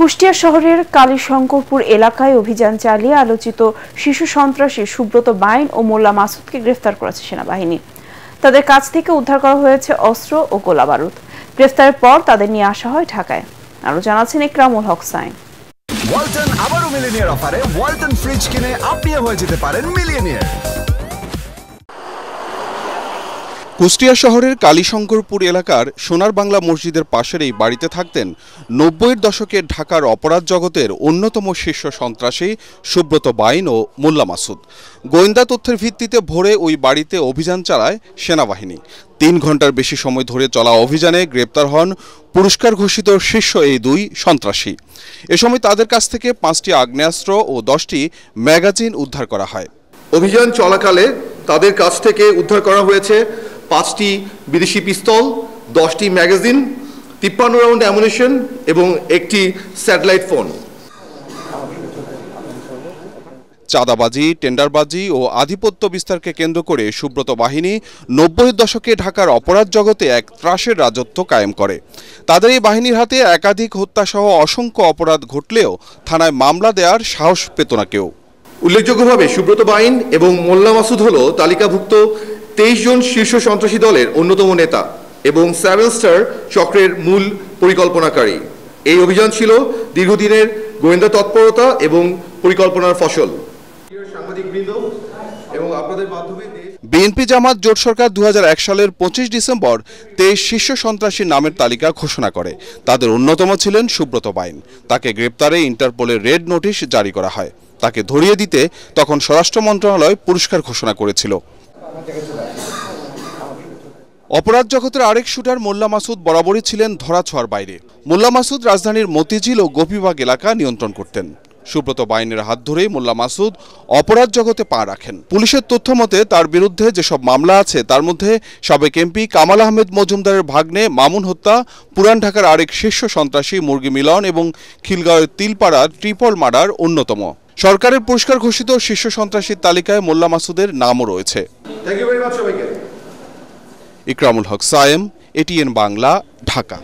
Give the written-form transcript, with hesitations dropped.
কুষ্টিয়া শহরের কালীশঙ্করপুর এলাকায় অভিযান চালিয়ে আলোচিত শিশু সন্ত্রাসী সুব্রত বাইন ও মোল্লা মাসুদকে গ্রেফতার করেছে সেনাবাহিনী। তাদের কাছ থেকে উদ্ধার করা হয়েছে অস্ত্র ও গোলাবারুদ। গ্রেফতারের পর তাদের নিয়ে আসা হয় ঢাকায়। আরো জানাচ্ছেন ইকরামুল হক সাইন। ওয়ালটন আবারো মিলিয়নিয়ার অফারে ওয়ালটন ফ্রিজ কিনে আপনিও হয়ে যেতে পারেন মিলিয়নিয়ার। কুষ্টিয়া শহরের কালীশঙ্করপুর এলাকার সোনার বাংলা মসজিদের পাশের এই বাড়িতে থাকতেন ৯০-এর দশকের ঢাকার অপরাধ জগতের অন্যতম শীর্ষ সন্ত্রাসী সুব্রত বাইন ও মোল্লা মাসুদ। গোয়েন্দা তথ্যের ভিত্তিতে ভোরে ওই বাড়িতে অভিযান চালায় সেনাবাহিনী। ৩ ঘন্টার বেশি সময় ধরে চলা অভিযানে গ্রেপ্তার হন পুরস্কার ঘোষিত শীর্ষ এই দুই সন্ত্রাসী। এ সময় তাদের কাছ থেকে ৫টি আগ্নেয়াস্ত্র ও 10টি ম্যাগাজিন উদ্ধার করা হয়। অভিযান চলাকালে তাদের কাছ থেকে উদ্ধার করা হয়েছে 5টি বিদেশি পিস্তল, 10টি ম্যাগাজিন, 53 রাউন্ড অ্যামুনিশন এবং একটি স্যাটেলাইট ফোন। চাঁদাবাজি, টেন্ডারবাজি ও আধিপত্য বিস্তারকে কেন্দ্র করে সুব্রত বাহিনী ৯০-এর দশকে ঢাকার অপরাধ জগতে এক ত্রাসের রাজত্ব কায়েম করে। তাদের এই বাহিনীর হাতে একাধিক হত্যাসহ অসংখ্য অপরাধ ঘটলেও থানায় মামলা দেওয়ার সাহস পেত না কেউ। উল্লেখযোগ্যভাবে সুব্রত বাইন এবং মোল্লা মাসুদ হল তালিকাভুক্ত 23 জন শীর্ষ সন্ত্রাসী দলের অন্যতম নেতা এবং 7 স্টার চক্রের মূল পরিকল্পনাকারী। এই অভিযান ছিল দীর্ঘদিনের গোয়েন্দা তৎপরতা এবং পরিকল্পনার ফসল। বিএনপি জামাত জোট সরকার ২০০১ সালের ২৫ ডিসেম্বর 23 শীর্ষ সন্ত্রাসীর নামের তালিকা ঘোষণা করে। তাদের অন্যতম ছিলেন সুব্রত বাইন। তাকে গ্রেপ্তারে ইন্টারপোলের রেড নোটিশ জারি করা হয়। তাকে ধরিয়ে দিতে তখন স্বরাষ্ট্র মন্ত্রণালয় পুরস্কার ঘোষণা করেছিল। অপরাধ জগতের আরেক শুটার মোল্লা মাসুদ বরাবরই ছিলেন ধরাছোঁয়ার বাইরে। মোল্লা মাসুদ রাজধানীর মতিঝিল ও গোপীবাগ এলাকা নিয়ন্ত্রণ করতেন। সুব্রত বাইনের হাত ধরেই মোল্লা মাসুদ অপরাধ জগতে পা রাখেন। পুলিশের তথ্য মতে তার বিরুদ্ধে যেসব মামলা আছে তার মধ্যে সাবেক এমপি কামাল আহমেদ মজুমদারের ভাগ্নে মামুন হত্যা, পুরান ঢাকার আরেক শীর্ষ সন্ত্রাসী মুরগি মিলন এবং খিলগাঁওয়ের তিলপাড়ার ট্রিপল মার্ডার অন্যতম। সরকারের পুরস্কার ঘোষিত শীর্ষ সন্ত্রাসীর তালিকায় মোল্লা মাসুদের নামও রয়েছে। থ্যাংক ইউ ভেরি মাচ সবাইকে। ইকরামুল হক সায়েম, এটিএন বাংলা, ঢাকা।